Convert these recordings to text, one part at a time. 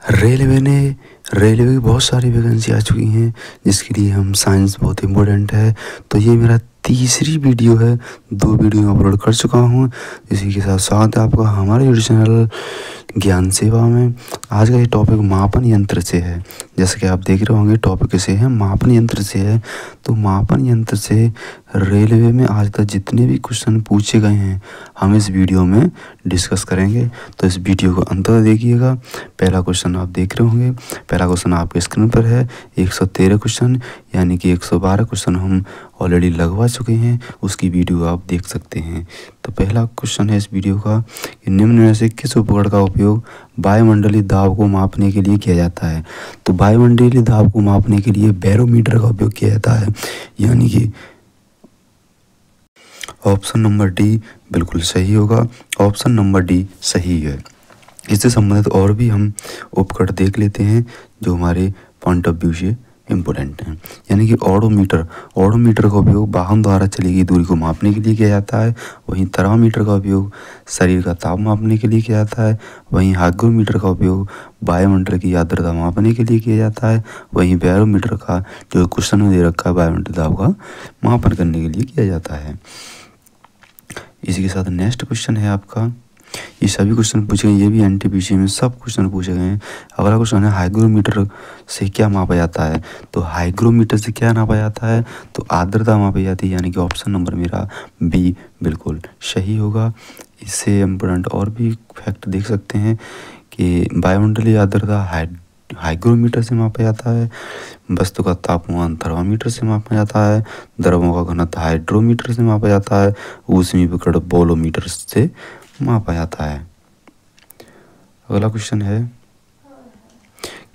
Railway की बहुत सारी वैकेंसी आ चुकी हैं, जिसके लिए हम साइंस बहुत इम्पोर्टेंट है। तो ये मेरा तीसरी वीडियो है, 2 वीडियो अपलोड कर चुका हूँ। इसी के साथ स्वागत है आपका हमारे यूट्यूब चैनल ज्ञान सेवा में। आज का ये टॉपिक मापन यंत्र से है। जैसे कि आप देख रहे होंगे टॉपिक से है मापन यंत्र से है। तो मापन यंत्र से रेलवे में आज तक जितने भी क्वेश्चन पूछे गए हैं हम इस वीडियो में डिस्कस करेंगे। तो इस वीडियो को अंत तक देखिएगा। पहला क्वेश्चन आप देख रहे होंगे, पहला क्वेश्चन आपके स्क्रीन पर है। 113 क्वेश्चन यानी कि 112 क्वेश्चन हम ऑलरेडी लगवा चुके हैं, उसकी वीडियो आप देख सकते हैं। तो पहला क्वेश्चन है इस वीडियो का कि निम्न में से किस उपकरण का उपयोग वायुमंडलीय दाब को मापने के लिए किया जाता है। तो वायुमंडलीय दाब को मापने के लिए बैरोमीटर का उपयोग किया जाता है, यानी कि ऑप्शन नंबर डी बिल्कुल सही होगा। ऑप्शन नंबर डी सही है। इससे संबंधित और भी हम उपकरण देख लेते हैं जो हमारे पॉइंट ऑफ व्यू से इम्पोर्टेंट हैं। यानी कि ऑडोमीटर का उपयोग वाहन द्वारा चली गई दूरी को मापने के लिए किया जाता है। वहीं थर्मामीटर का उपयोग शरीर का ताप मापने के लिए किया जाता है। वहीं हाइग्रोमीटर का उपयोग वायुमंडल की आर्द्रता मापने के लिए किया जाता है। वहीं बैरोमीटर का जो क्वेश्चन में दे रखा है वायुमंडलीय दाब का मापन करने के लिए किया जाता है। इसी के साथ नेक्स्ट क्वेश्चन है आपका, ये सभी क्वेश्चन पूछे गए, ये भी एनटीपीसी में सब क्वेश्चन पूछे गए हैं। अगला क्वेश्चन है हाइग्रोमीटर से क्या मापा जाता है। तो हाइग्रोमीटर से क्या नापा जाता है, तो आर्द्रता मापी जाती है, यानी कि ऑप्शन नंबर मेरा बी बिल्कुल सही होगा। इससे इम्पोर्टेंट और भी फैक्ट देख सकते हैं कि वायुमंडलीय आर्द्रता हाइग्रोमीटर से मापा जाता है। वस्तु का तापमान थर्मामीटर से मापा जाता है। द्रवों का घनत्व हाइड्रोमीटर से मापा जाता है। ऊष्मीय विकर्ण बोलोमीटर से मापा जाता है। अगला क्वेश्चन है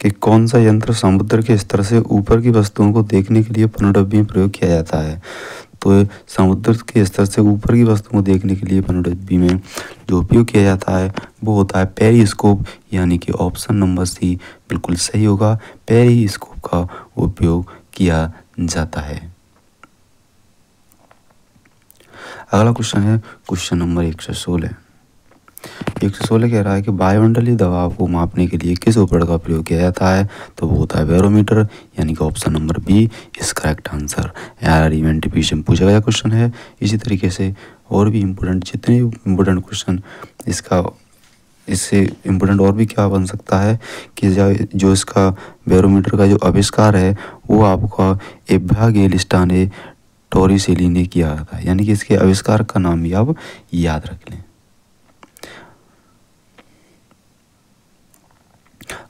कि कौन सा यंत्र समुद्र के स्तर से ऊपर की वस्तुओं को देखने के लिए पनडुब्बी में प्रयोग किया जाता है। तो समुद्र के स्तर से ऊपर की वस्तुओं को देखने के लिए पनडुब्बी में जो उपयोग किया जाता है वो होता है पेरिस्कोप, यानी कि ऑप्शन नंबर सी बिल्कुल सही होगा। पेरिस्कोप का उपयोग किया जाता है। अगला क्वेश्चन है क्वेश्चन नंबर 116 कह रहा है कि वायुमंडलीय दबाव को मापने के लिए किस उपकरण का प्रयोग किया जाता है। तो वो होता है बैरोमीटर, यानी कि option number B is correct answer. यार एनटीपीसी में पूछा गया क्वेश्चन है। इसी तरीके से और भी इम्पोर्टेंट जितने इम्पोर्टेंट क्वेश्चन इससे इम्पोर्टेंट और भी क्या बन सकता है कि जो इसका बैरोमीटर का जो आविष्कार है वो आपका एवांजेलिस्टा टोरिसेली ने किया था, यानी कि इसके आविष्कार का नाम भी आप याद रख लें।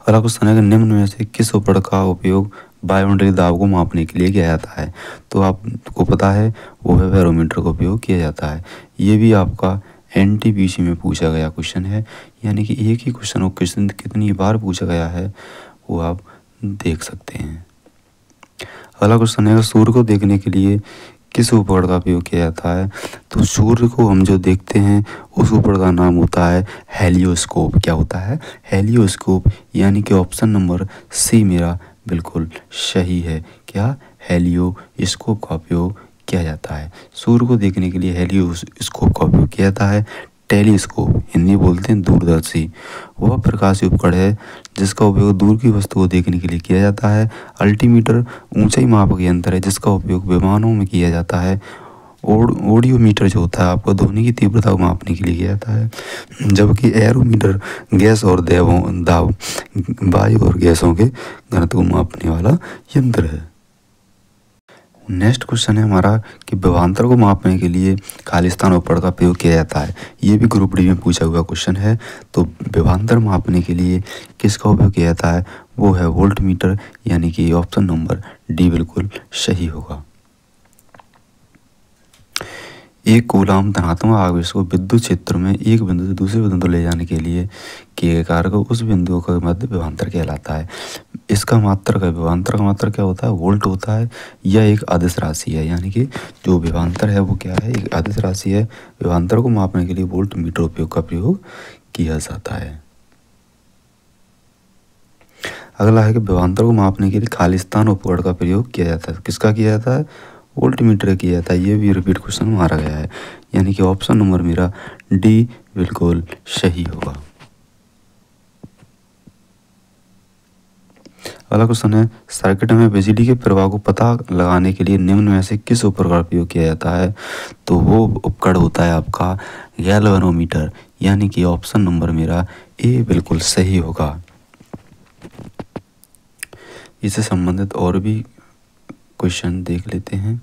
अगला क्वेश्चन है कि निम्न में से किस उपकरण का उपयोग वायुमंडलीय दाब को मापने के लिए किया जाता है। तो आपको पता है वो है बैरोमीटर का उपयोग किया जाता है। ये भी आपका एनटीपीसी में पूछा गया क्वेश्चन है, यानी कि एक ही क्वेश्चन को कितनी बार पूछा गया है वो आप देख सकते हैं। अगला क्वेश्चन है सूर्य को देखने के लिए किस उपकरण का उपयोग किया जाता है। तो सूर्य को हम जो देखते हैं उस उपकरण का नाम होता है हेलियोस्कोप। क्या होता है, हेलियोस्कोप, यानी कि ऑप्शन नंबर सी मेरा बिल्कुल सही है। क्या, हेलियोस्कोप का उपयोग किया जाता है। सूर्य को देखने के लिए हेलियोस्कोप का उपयोग किया जाता है। टेलीस्कोप हिंदी बोलते हैं दूरदर्शी, वह प्रकाशीय उपकरण है जिसका उपयोग दूर की वस्तु को देखने के लिए किया जाता है। अल्टीमीटर ऊंचाई मापक यंत्र है जिसका उपयोग विमानों में किया जाता है। ऑडियोमीटर जो होता है आपको ध्वनि की तीव्रता को मापने के लिए किया जाता है। जबकि एरोमीटर गैस और दाब वायु और गैसों के घनत्व को मापने वाला यंत्र है। नेक्स्ट क्वेश्चन है हमारा कि विभवांतर को मापने के लिए खालिस्तान उपकरण का प्रयोग किया जाता है। ये भी ग्रुप डी में पूछा हुआ क्वेश्चन है। तो विभवांतर मापने के लिए किसका उपयोग किया जाता है, वो है वोल्टमीटर, यानी कि ऑप्शन नंबर डी बिल्कुल सही होगा। एक कूलाम धनात्मक आवेश को विद्युत क्षेत्र में एक बिंदु से दूसरे बिंदु ले जाने के लिए किए कार्य को उस बिंदु का मध्य विभवांतर कहलाता है। इसका विभवांतर का मात्रा क्या होता है, वोल्ट होता है। यह एक अदिश राशि है, यानी कि जो विभवांतर है वो क्या है, एक अदिश राशि है। विभवांतर को मापने के लिए वोल्ट मीटर का प्रयोग किया जाता है। अगला है कि विभवांतर को मापने के लिए खालिस्तान उपकरण का प्रयोग किया जाता है। किसका किया जाता है, वोल्टमीटर किया जाता है। ये भी रिपीट क्वेश्चन मारा गया है, यानी कि ऑप्शन नंबर मेरा डी बिल्कुल सही होगा। अगला क्वेश्चन है सर्किट में बिजली के प्रवाह को पता लगाने के लिए निम्न में से किस उपकरण का प्रयोग किया जाता है? तो वो उपकरण होता है आपका गैल्वेनोमीटर, यानी कि ऑप्शन नंबर मेरा ए बिल्कुल सही होगा। इससे संबंधित और भी क्वेश्चन देख लेते हैं।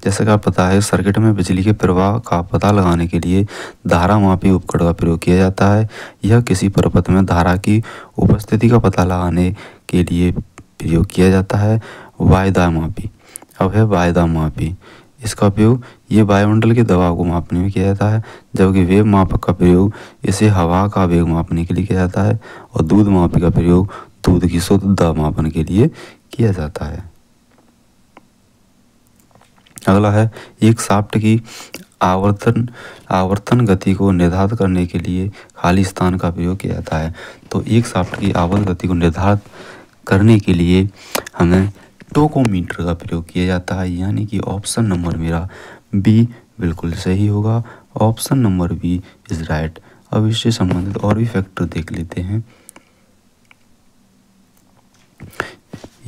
जैसा कि आप पता है सर्किट में बिजली के प्रवाह का पता लगाने के लिए धारा मापी उपकरण का प्रयोग किया जाता है। यह किसी परिपथ में धारा की उपस्थिति का पता लगाने के लिए प्रयोग किया जाता है। वायदा मापी, अब है वायदा मापी, इसका उपयोग ये वायुमंडल के दबाव को मापने में किया जाता है, जबकि वेग मापक का प्रयोग इसे हवा का वेग मापने के लिए किया जाता है, और दूध मापी का प्रयोग दूध की शुद्धता मापन के लिए किया जाता है। अगला है एक शाफ्ट की आवर्तन गति को निर्धारित करने के लिए खाली स्थान का प्रयोग किया जाता है। तो एक शाफ्ट की आवर्तन गति को निर्धारित करने के लिए हमें टोकोमीटर का प्रयोग किया जाता है, यानी कि ऑप्शन नंबर मेरा बी बिल्कुल सही होगा। Option number B is right. अब इससे संबंधित और भी फैक्टर देख लेते हैं,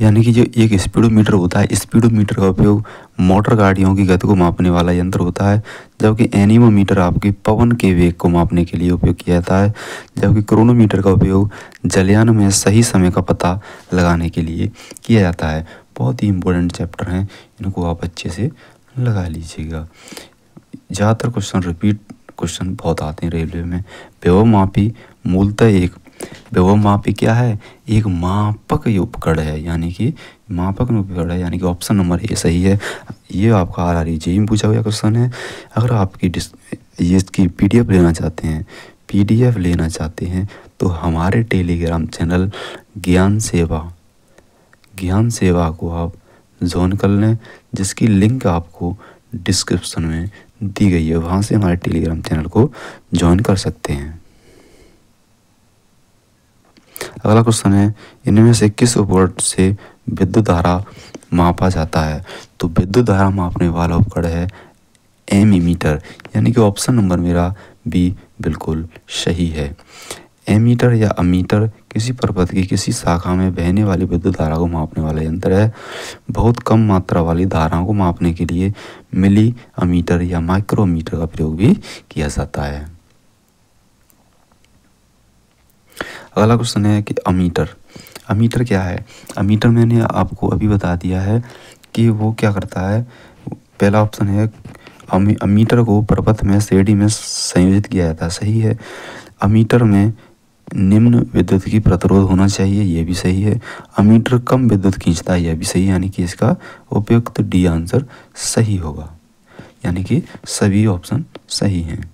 यानी कि जो एक स्पीडोमीटर होता है, स्पीडोमीटर का उपयोग मोटर गाड़ियों की गति को मापने वाला यंत्र होता है, जबकि एनीमोमीटर आपके पवन के वेग को मापने के लिए उपयोग किया जाता है, जबकि क्रोनोमीटर का उपयोग जलयान में सही समय का पता लगाने के लिए किया जाता है। बहुत ही इंपॉर्टेंट चैप्टर हैं, इनको आप अच्छे से लगा लीजिएगा। ज़्यादातर क्वेश्चन रिपीट क्वेश्चन बहुत आते हैं रेलवे में। विभव मापी मूलतः एक विभव मापी क्या है? एक मापक उपकरण है, यानी कि मापक उपकरण है, यानी कि ऑप्शन नंबर ए सही है। ये आपका RRE में पूछा गया क्वेश्चन है। अगर आपकी ये इसकी PDF लेना चाहते हैं तो हमारे टेलीग्राम चैनल ज्ञान सेवा को आप ज्वाइन कर लें, जिसकी लिंक आपको डिस्क्रिप्शन में दी गई है, वहाँ से हमारे टेलीग्राम चैनल को ज्वाइन कर सकते हैं। अगला क्वेश्चन है इनमें से किस उपकरण से विद्युत धारा मापा जाता है? तो विद्युत धारा मापने वाला उपकरण है एमीमीटर, यानी कि ऑप्शन नंबर मेरा बी बिल्कुल सही है। एमीटर या अमीटर किसी परिपथ की किसी शाखा में बहने वाली विद्युत धारा को मापने वाला यंत्र है। बहुत कम मात्रा वाली धाराओं को मापने के लिए मिली अमीटर या माइक्रोमीटर का प्रयोग भी किया जाता है। अगला क्वेश्चन है कि अमीटर क्या है? अमीटर मैंने आपको अभी बता दिया है कि वो क्या करता है। पहला ऑप्शन है अमीटर को परिपथ में श्रेणी में संयोजित किया जाता है, सही है। अमीटर में निम्न विद्युत की प्रतिरोध होना चाहिए, ये भी सही है। अमीटर कम विद्युत खींचता है, यह भी सही है, यानी कि इसका उपयुक्त डी आंसर सही होगा, यानी कि सभी ऑप्शन सही हैं।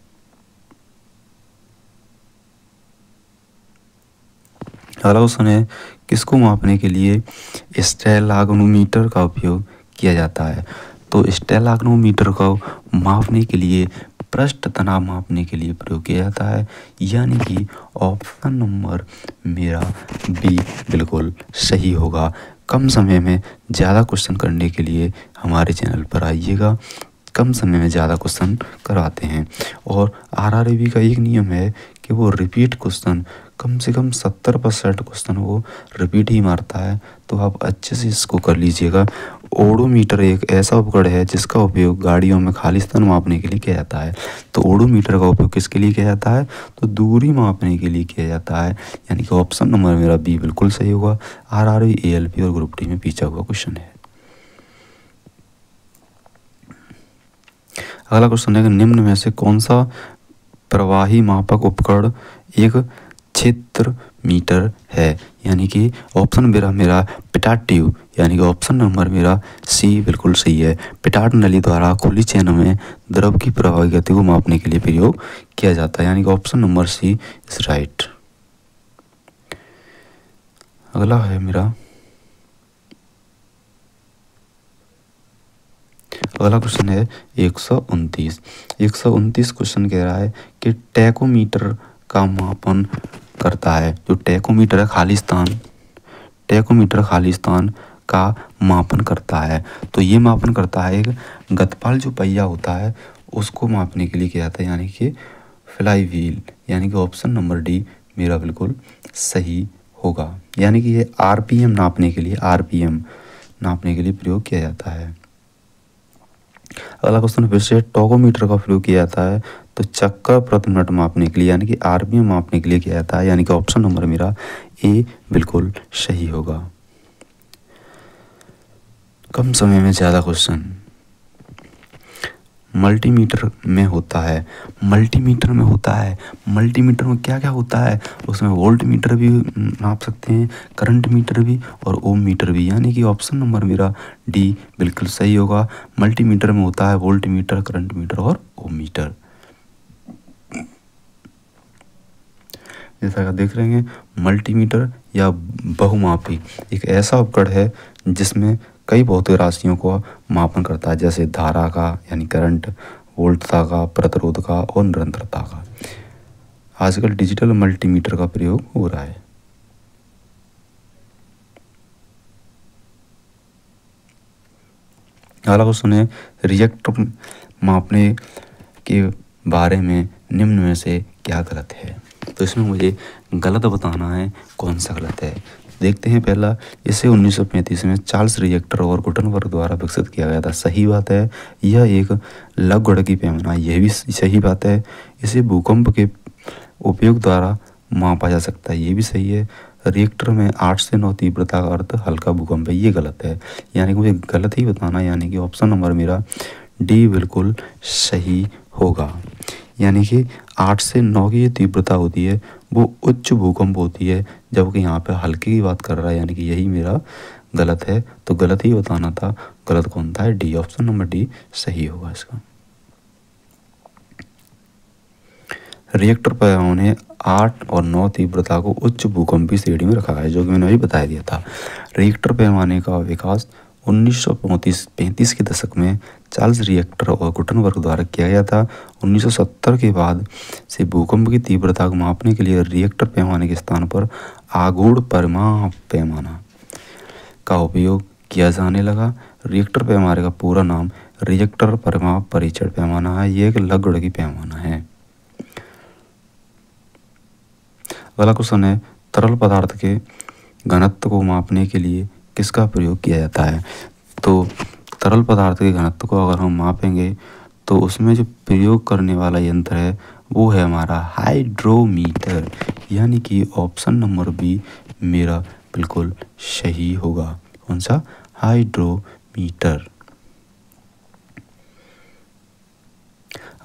अगला क्वेश्चन है किसको मापने के लिए स्टेलाग्नोमीटर का उपयोग किया जाता है? तो स्टेलाग्नोमीटर को मापने के लिए पृष्ठ तनाव मापने के लिए प्रयोग किया जाता है, यानी कि ऑप्शन नंबर मेरा बी बिल्कुल सही होगा। कम समय में ज़्यादा क्वेश्चन करने के लिए हमारे चैनल पर आइएगा, कम समय में ज़्यादा क्वेश्चन कराते हैं। और RRB का एक नियम है कि वो रिपीट क्वेश्चन कम से कम 70% क्वेश्चन वो रिपीट ही मारता है, तो आप अच्छे से इसको कर लीजिएगा। ओडोमीटर एक ऐसा उपकरण है जिसका उपयोग गाड़ियों में खाली स्थान मापने के लिए किया जाता है। तो ओडोमीटर का उपयोग किसके लिए किया जाता है? तो दूरी मापने के लिए किया जाता है, यानी कि ऑप्शन नंबर मेरा बी बिल्कुल सही होगा। RRB ALP और ग्रुप डी में पूछा हुआ क्वेश्चन है। अगला क्वेश्चन है कि निम्न में से कौन सा प्रवाही मापक उपकरण एक क्षेत्र मीटर है? यानी कि ऑप्शन मेरा पिटाट ट्यूब, यानी कि ऑप्शन नंबर मेरा सी बिल्कुल सही है। पिटाट नली द्वारा खुली चैनल में द्रव की प्रवाही गति को मापने के लिए प्रयोग किया जाता है, यानी कि option number C is right. अगला है मेरा अगला क्वेश्चन है 129 क्वेश्चन कह रहा है कि टैकोमीटर का मापन करता है। जो टैकोमीटर खाली स्थान का मापन करता है, तो ये मापन करता है एक गतपाल जो पहिया होता है उसको मापने के लिए किया जाता है, यानी कि फ्लाई व्हील, यानी कि ऑप्शन नंबर डी मेरा बिल्कुल सही होगा। यानी कि ये आरपीएम नापने के लिए प्रयोग किया जाता है। अगला क्वेश्चन फिर से टोगोमीटर का प्रयोग किया जाता है तो चक्कर प्रति मिनट मापने के लिए यानी कि आरपीएम मापने के लिए किया जाता है। यानी कि ऑप्शन नंबर मेरा ए बिल्कुल सही होगा। कम समय में ज़्यादा क्वेश्चन मल्टीमीटर में होता है। मल्टीमीटर में क्या क्या होता है? उसमें वोल्ट मीटर भी नाप सकते हैं, करंट मीटर भी और ओम मीटर भी। यानी कि ऑप्शन नंबर मेरा डी बिल्कुल सही होगा। मल्टीमीटर में होता है वोल्ट मीटर, करंट मीटर और ओम मीटर। जैसा कि देख रहे हैं, मल्टीमीटर या बहुमापी एक ऐसा उपकरण है जिसमें कई भौतिक राशियों को मापन करता है, जैसे धारा का यानी करंट, वोल्टता का, प्रतिरोध का और निरंतरता का। आजकल डिजिटल मल्टीमीटर का प्रयोग हो रहा है। अगला क्वेश्चन है रिएक्टर मापने के बारे में निम्न में से क्या गलत है? तो इसमें मुझे गलत बताना है, कौन सा गलत है। देखते हैं। पहला, इसे 1935 में चार्ल्स रिएक्टर और गुटनबर्ग द्वारा विकसित किया गया था। सही बात है। यह एक लघुगणकीय पैमाना, यह भी सही बात है। इसे भूकंप के उपयोग द्वारा मापा जा सकता है, ये भी सही है। रिएक्टर में 8 से 9 तीव्रता का अर्थ हल्का भूकंप है, ये गलत है। यानी कि मुझे गलत ही बताना, यानी कि ऑप्शन नंबर मेरा डी बिल्कुल सही होगा। यानी कि 8 से 9 की ये तीव्रता होती है वो उच्च भूकंप होती है, जबकि यहाँ पे हल्के की बात कर रहा है। यानी कि यही मेरा गलत है, तो गलत ही बताना था। गलत कौन था? डी, ऑप्शन नंबर डी सही होगा इसका। रिएक्टर पैमाने 8 और 9 तीव्रता को उच्च भूकंपीय श्रेणी में रखा गया है, जो कि मैंने अभी बता दिया था। रिएक्टर पैमाने का विकास 1935 के दशक में चार्ल्स रिएक्टर और गुटनबर्ग द्वारा किया गया था। 1970 के बाद से भूकंप की तीव्रता को मापने के लिए रिएक्टर पैमाने के स्थान पर आघूर्ण परिमाप पैमाना का उपयोग किया जाने लगा। रिएक्टर पैमाने का पूरा नाम रिएक्टर परिमाप परीक्षण पैमाना है। ये एक लघुगणकीय पैमाना है। अगला क्वेश्चन है तरल पदार्थ के घनत्व को मापने के लिए किसका प्रयोग किया जाता है? तो तरल पदार्थ के घनत्व को अगर हम मापेंगे तो उसमें जो प्रयोग करने वाला यंत्र है वो है हमारा हाइड्रोमीटर। यानी कि ऑप्शन नंबर बी मेरा बिल्कुल सही होगा। कौन सा? हाइड्रोमीटर।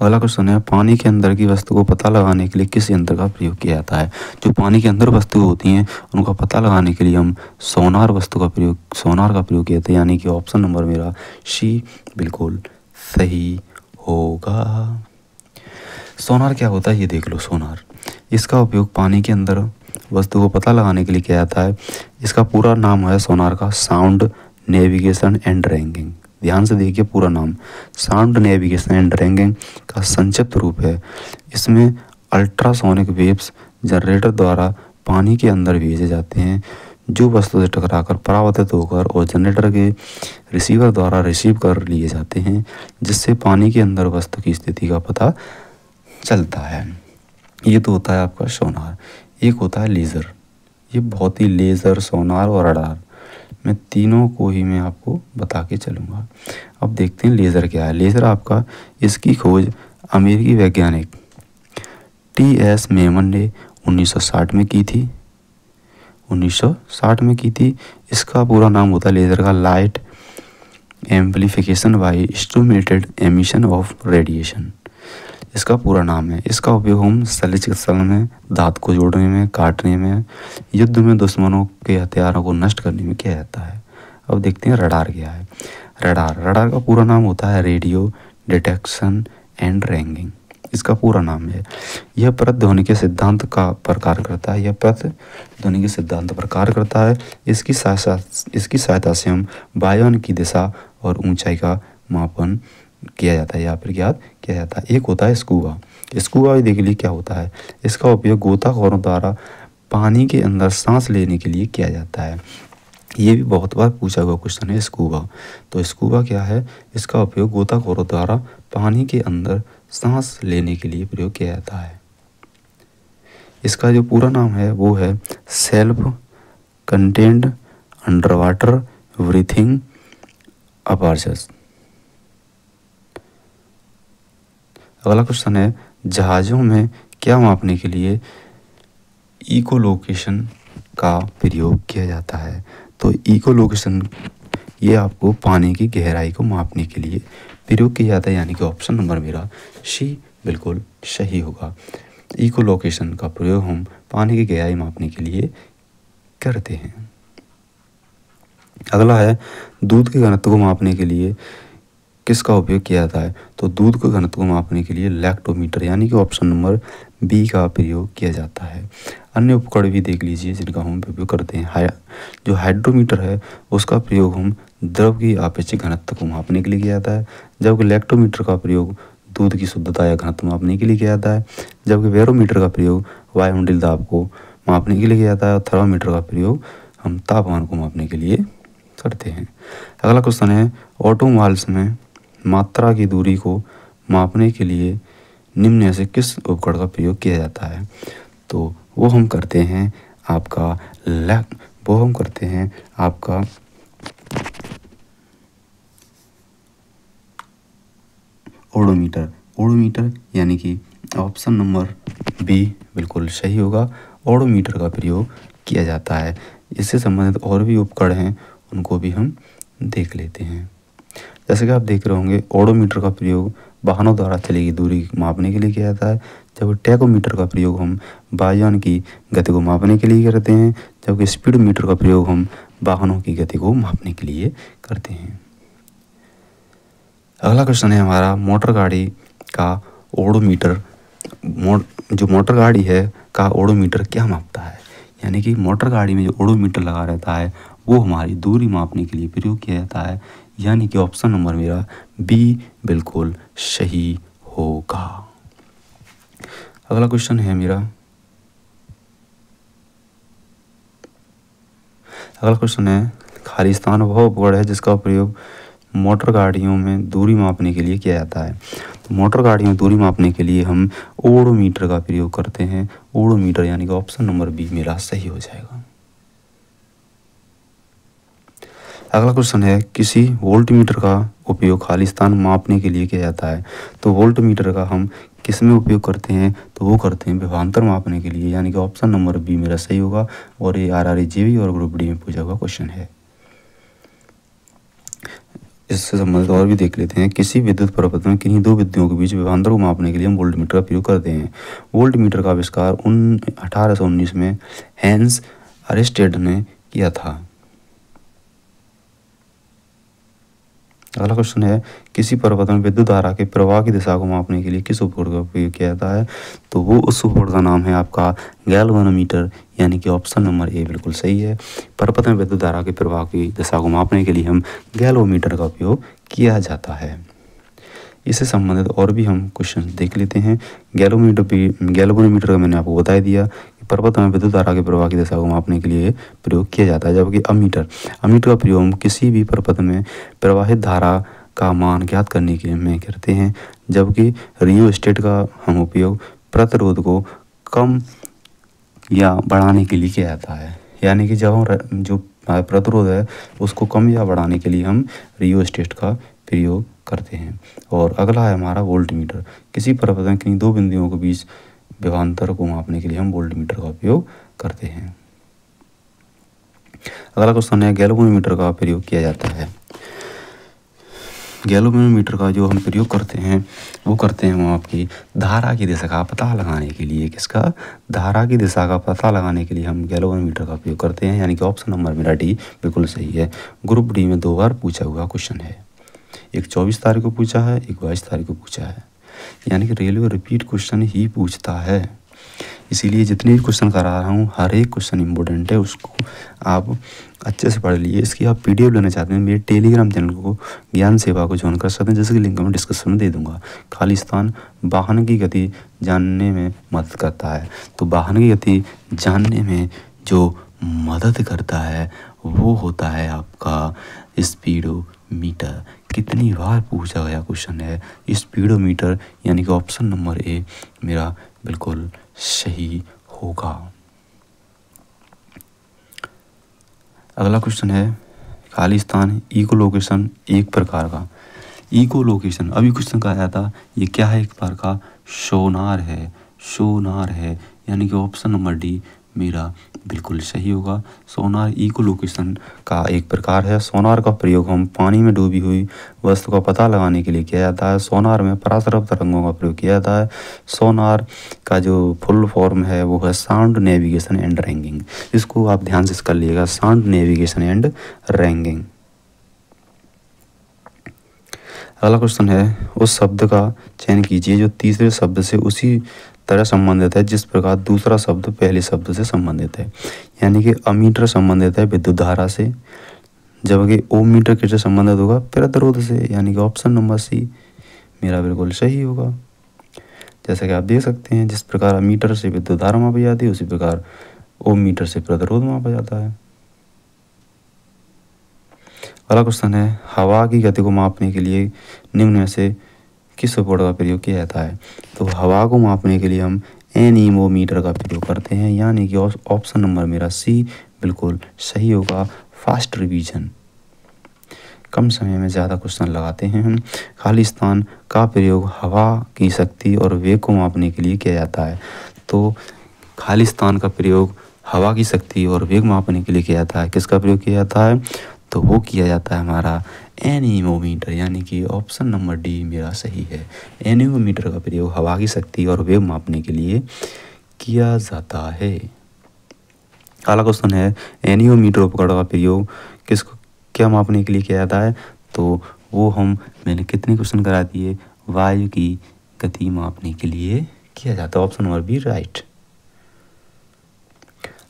अगला क्वेश्चन है पानी के अंदर की वस्तु को पता लगाने के लिए किस यंत्र का प्रयोग किया जाता है? जो पानी के अंदर वस्तु होती हैं उनका पता लगाने के लिए हम सोनार का प्रयोग किया जाता है। यानी कि ऑप्शन नंबर मेरा सी बिल्कुल सही होगा। सोनार क्या होता है ये देख लो। सोनार, इसका उपयोग पानी के अंदर वस्तु को पता लगाने के लिए किया जाता है। इसका पूरा नाम है सोनार का साउंड नेविगेशन एंड ट्रैकिंग। ध्यान से देखिए, पूरा नाम साउंड नेविगेशन एंड ट्रैकिंग का संक्षिप्त रूप है। इसमें अल्ट्रासोनिक वेव्स जनरेटर द्वारा पानी के अंदर भेजे जाते हैं, जो वस्तु से टकराकर परावर्तित होकर और जनरेटर के रिसीवर द्वारा रिसीव कर लिए जाते हैं, जिससे पानी के अंदर वस्तु की स्थिति का पता चलता है। ये तो होता है आपका सोनार। एक होता है लेज़र। ये बहुत ही लेज़र, सोनार और रडार, मैं तीनों को ही मैं आपको बता के चलूँगा। अब देखते हैं लेज़र क्या है। लेज़र आपका, इसकी खोज अमेरिकी वैज्ञानिक टी.एस. मेमन ने 1960 में की थी। 1960 में की थी। इसका पूरा नाम होता है लेज़र का light amplification by stimulated emission of radiation. इसका पूरा नाम है। इसका उपयोग हम शल्य चिकित्सा में, दांत को जोड़ने में, काटने में, युद्ध में दुश्मनों के हथियारों को नष्ट करने में किया जाता है। अब देखते हैं रडार क्या है। रडार का पूरा नाम होता है रेडियो डिटेक्शन एंड रैंगिंग। इसका पूरा नाम है। यह प्रतिध्वनि के सिद्धांत पर कार्य करता है। इसकी सहायता से हम वायुयान की दिशा और ऊंचाई का मापन किया जाता है या फिर ज्ञात किया जाता है। एक होता है स्कूबा भी देख लीजिए क्या होता है। इसका उपयोग गोताखोरों द्वारा पानी के अंदर सांस लेने के लिए किया जाता है। ये भी बहुत बार पूछा हुआ क्वेश्चन है स्कूबा। तो स्कूबा क्या है? इसका उपयोग गोताखोरों द्वारा पानी के अंदर सांस लेने के लिए प्रयोग किया जाता है। इसका जो पूरा नाम है वो है self contained under water breathing apertures. अगला क्वेश्चन है जहाज़ों में क्या मापने के लिए इकोलोकेशन का प्रयोग किया जाता है। तो इकोलोकेशन ये आपको पानी की गहराई को मापने के लिए प्रयोग किया जाता है, यानी कि ऑप्शन नंबर मेरा सी बिल्कुल सही होगा। इकोलोकेशन का प्रयोग हम पानी की गहराई मापने के लिए करते हैं। अगला है दूध के घनत्व को मापने के लिए किसका उपयोग किया जाता है। तो दूध के घनत्व को मापने के लिए लैक्टोमीटर यानी कि ऑप्शन नंबर बी का प्रयोग किया जाता है। अन्य उपकरण भी देख लीजिए जिनका हम उपयोग करते हैं। जो हाइड्रोमीटर है उसका प्रयोग हम द्रव की आपेक्षिक घनत्व को मापने के लिए किया जाता है, जबकि लैक्टोमीटर का प्रयोग दूध की शुद्धता या घनत्व मापने के लिए किया जाता है, जबकि बैरोमीटर का प्रयोग वायुमंडलीय दाब को मापने के लिए किया जाता है और थर्मामीटर का प्रयोग हम तापमान को मापने के लिए करते हैं। अगला क्वेश्चन है ऑटोमोबाइल्स में मात्रा की दूरी को मापने के लिए निम्न में से किस उपकरण का प्रयोग किया जाता है। तो वो हम करते हैं आपका ओडोमीटर यानी कि ऑप्शन नंबर बी बिल्कुल सही होगा। ओडोमीटर का प्रयोग किया जाता है। इससे संबंधित और भी उपकरण हैं उनको भी हम देख लेते हैं। जैसे कि आप देख रहे होंगे ओडोमीटर का प्रयोग वाहनों द्वारा चली गई दूरी मापने के लिए किया जाता है, जबकि टैकोमीटर का प्रयोग हम वायुयान की गति को मापने के लिए करते हैं, जबकि स्पीडोमीटर का प्रयोग हम वाहनों की गति को मापने के लिए करते हैं। अगला क्वेश्चन है हमारा मोटर गाड़ी का ओडोमीटर जो मोटर गाड़ी है का ओडोमीटर क्या मापता है। यानी कि मोटर गाड़ी में जो ओडोमीटर लगा रहता है वो हमारी दूरी मापने के लिए प्रयोग किया जाता है, यानी कि ऑप्शन नंबर मेरा बी बिल्कुल सही होगा। अगला क्वेश्चन है मेरा खालिस्तान वह उपकरण है जिसका प्रयोग मोटर गाड़ियों में दूरी मापने के लिए किया जाता है। तो मोटर गाड़ियों में दूरी मापने के लिए हम ओडोमीटर का प्रयोग करते हैं। ओडोमीटर यानी कि ऑप्शन नंबर बी मेरा सही हो जाएगा। अगला क्वेश्चन है किसी वोल्टमीटर का उपयोग खालिस्तान मापने के लिए किया जाता है। तो वोल्टमीटर का हम किस में उपयोग करते हैं। तो वो करते हैं विभवांतर मापने के लिए, यानी कि ऑप्शन नंबर बी मेरा सही होगा। और ये RRE और ग्रुप डी में पूछा हुआ क्वेश्चन है। इससे संबंधित और भी देख लेते हैं। किसी विद्युत परिपथ में किन्हीं दो विद्युतों के बीच विभवांतर को मापने के लिए हम वोल्टमीटर का प्रयोग करते हैं। वोल्टमीटर का आविष्कार 1819 में हैंस अरेस्टेड ने किया था। अगला क्वेश्चन है किसी परिपथ में विद्युत धारा के प्रवाह की दिशा को मापने के लिए किस उपकरण का उपयोग किया जाता है। तो वो उस उपकरण का नाम है आपका गैल्वेनोमीटर, यानी कि ऑप्शन नंबर ए बिल्कुल सही है। परिपथ में विद्युत धारा के प्रवाह की दिशा को मापने के लिए हम गैल्वेनोमीटर का उपयोग किया जाता है। इससे संबंधित और भी हम क्वेश्चन देख लेते हैं। गैल्वेनोमीटर का मैंने आपको बता दिया कि परिपथ में विद्युत धारा के प्रवाह की दिशा को मापने के लिए प्रयोग किया जाता है, जबकि अमीटर का प्रयोग हम किसी भी परिपथ में प्रवाहित धारा का मान ज्ञात करने के लिए करते हैं, जबकि रियोस्टेट का हम उपयोग प्रतिरोध को कम या बढ़ाने के लिए किया जाता है। यानी कि जब हम जो प्रतिरोध है उसको कम या बढ़ाने के लिए हम रियोस्टेट का प्रयोग करते हैं। और अगला है हमारा वोल्टमीटर। किसी परिपथ में किन्हीं दो बिंदुओं के बीच विभवांतर को मापने के लिए हम वोल्टमीटर का उपयोग करते हैं। अगला क्वेश्चन है गैल्वेनोमीटर का प्रयोग किया जाता है। गैल्वेनोमीटर का जो हम प्रयोग करते हैं वो करते हैं हम आपकी धारा की दिशा का पता लगाने के लिए। किसका? धारा की दिशा का पता लगाने के लिए हम गैल्वेनोमीटर का प्रयोग करते हैं, यानी कि ऑप्शन नंबर मेरा डी बिल्कुल सही है। ग्रुप डी में 2 बार पूछा हुआ क्वेश्चन है। एक 24 तारीख को पूछा है, एक 22 तारीख को पूछा है, यानी कि रेलवे रिपीट क्वेश्चन ही पूछता है। इसीलिए जितने भी क्वेश्चन करा रहा हूँ हर एक क्वेश्चन इंपॉर्टेंट है, उसको आप अच्छे से पढ़ लीजिए। इसकी आप PDF लेना चाहते हैं मेरे टेलीग्राम चैनल को ज्ञान सेवा को ज्वाइन कर सकते हैं, जैसे कि लिंक मैं डिस्क्रिप्शन में दे दूंगा। खालिस्तान वाहन की गति जानने में मदद करता है। तो वाहन की गति जानने में जो मदद करता है वो होता है आपका स्पीडोमीटर। कितनी बार पूछा गया क्वेश्चन है स्पीडोमीटर, यानी कि ऑप्शन नंबर ए मेरा बिल्कुल सही होगा। अगला क्वेश्चन है खाली स्थान इकोलोकेशन एक प्रकार का। इकोलोकेशन अभी क्वेश्चन का आया था, ये क्या है? एक प्रकार का सोनार है, सोनार है, यानी कि ऑप्शन नंबर डी मेरा बिल्कुल सही होगा। सोनार इकोलोकेशन का एक प्रकार है। सोनार का प्रयोग हम पानी में डूबी हुई वस्तु का पता लगाने के लिए किया जाता है। सोनार में पराश्रव तरंगों का प्रयोग किया जाता है। सोनार का जो फुल फॉर्म है वो है साउंड नेविगेशन एंड रैंकिंग। इसको आप ध्यान से कर लीजिएगा, साउंड नेविगेशन एंड रैंकिंग। अगला क्वेश्चन है उस शब्द का चयन कीजिए जो तीसरे शब्द से उसी तरह संबंधित है जिस प्रकार दूसरा शब्द पहले शब्द से संबंधित है। यानी कि अमीटर संबंधित है विद्युत धारा से, जबकि ओम मीटर किससे संबंधित होगा? प्रतिरोध से, यानी कि ऑप्शन नंबर सी मेरा बिल्कुल सही होगा। जैसा कि आप देख सकते हैं, जिस प्रकार अमीटर से विद्युत धारा मापी जाती है उसी प्रकार ओम मीटर से प्रतिरोध मापा जाता है। अगला क्वेश्चन है हवा की गति को मापने के लिए निम्न में से किस उपकरण का प्रयोग किया जाता है? तो हवा को मापने के लिए हम एनीमोमीटर का प्रयोग करते हैं, यानी कि ऑप्शन नंबर मेरा सी बिल्कुल सही होगा। फास्ट रिवीजन, कम समय में ज़्यादा क्वेश्चन लगाते हैं हम। खाली स्थान का प्रयोग हवा की शक्ति और वेग को मापने के लिए किया जाता है। तो खाली स्थान का प्रयोग हवा की शक्ति और वेग मापने के लिए किया जाता है। किसका प्रयोग किया जाता है? तो वो किया जाता है हमारा एनीमोमीटर, यानी कि ऑप्शन नंबर डी मेरा सही है। एनीमोमीटर का प्रयोग हवा की शक्ति और वेग मापने के लिए किया जाता है। अगला क्वेश्चन है एनीमोमीटर उपकरण का प्रयोग किसको क्या मापने के लिए किया जाता है? तो वो मैंने कितने क्वेश्चन करा दिए, वायु की गति मापने के लिए किया जाता है। Option number B right.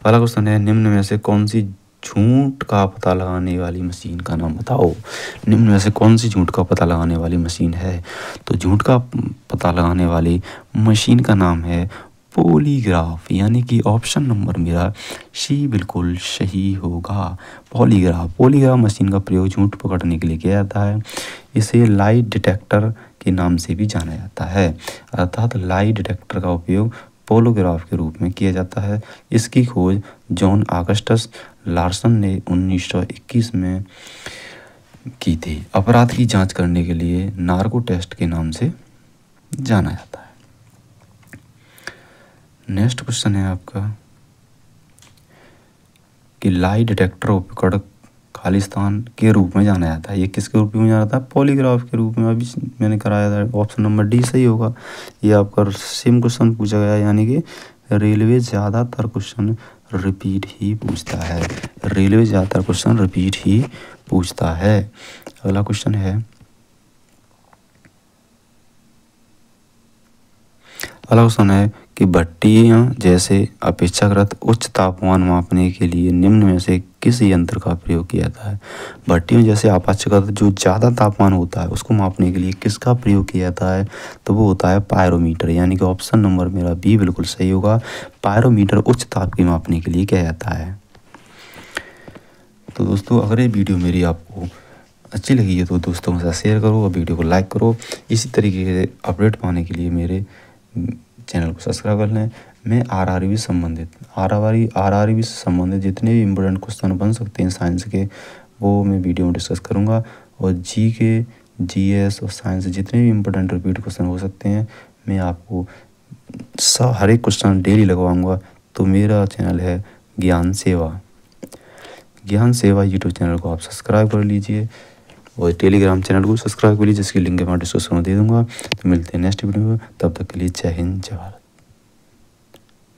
अगला क्वेश्चन है निम्न में से कौन सी झूठ का पता लगाने वाली मशीन का नाम बताओ। निम्न में से कौन सी झूठ का पता लगाने वाली मशीन है? तो झूठ का पता लगाने वाली मशीन का नाम है पॉलीग्राफ, यानी कि ऑप्शन नंबर मेरा सी बिल्कुल सही होगा। पॉलीग्राफ मशीन का प्रयोग झूठ पकड़ने के लिए किया जाता है। इसे लाइट डिटेक्टर के नाम से भी जाना जाता है, अर्थात लाइट डिटेक्टर का उपयोग पॉलीग्राफ के रूप में किया जाता है। इसकी खोज जॉन ऑगस्टस लार्सन ने 1921 में की थी। अपराध की जांच करने के लिए नार्को टेस्ट के नाम से जाना जाता है। नेक्स्ट क्वेश्चन है आपका कि लाई डिटेक्टर उपकरण खाली स्थान के रूप में जाना जाता है। ये किसके रूप में जाना जाता है? पॉलीग्राफ के रूप में। अभी मैंने कराया था, ऑप्शन नंबर डी सही होगा। ये आपका सेम क्वेश्चन पूछा गया, यानी कि रेलवे ज़्यादातर क्वेश्चन रिपीट ही पूछता है। रेलवे ज़्यादातर क्वेश्चन रिपीट ही पूछता है। अगला क्वेश्चन है कि भट्टियाँ जैसे अपेक्षाकृत उच्च तापमान मापने के लिए निम्न में से किस यंत्र का प्रयोग किया जाता है? भट्टियों जैसे अपेक्षाकृत जो ज़्यादा तापमान होता है उसको मापने के लिए किसका प्रयोग किया जाता है? तो वो होता है पायरोमीटर, यानी कि ऑप्शन नंबर मेरा बी बिल्कुल सही होगा। पायरोमीटर उच्च ताप की मापने के लिए किया जाता है। तो दोस्तों अगर ये वीडियो मेरी आपको अच्छी लगी है तो दोस्तों के साथ शेयर करो और वीडियो को लाइक करो। इसी तरीके के अपडेट पाने के लिए मेरे चैनल को सब्सक्राइब कर लें। मैं आरआरबी से संबंधित जितने भी इम्पोर्टेंट क्वेश्चन बन सकते हैं साइंस के, वो मैं वीडियो में डिस्कस करूँगा। और जीके, जीएस और साइंस जितने भी इम्पोर्टेंट रिपीट क्वेश्चन हो सकते हैं मैं आपको हर एक क्वेश्चन डेली लगवाऊँगा। तो मेरा चैनल है ज्ञान सेवा यूट्यूब चैनल को आप सब्सक्राइब कर लीजिए और टेलीग्राम चैनल को सब्सक्राइब कर लीजिए, जिसकी लिंक मैं डिस्क्रिप्शन में दे दूँगा। तो मिलते हैं नेक्स्ट वीडियो में, तब तक के लिए जय हिंद जय भारत।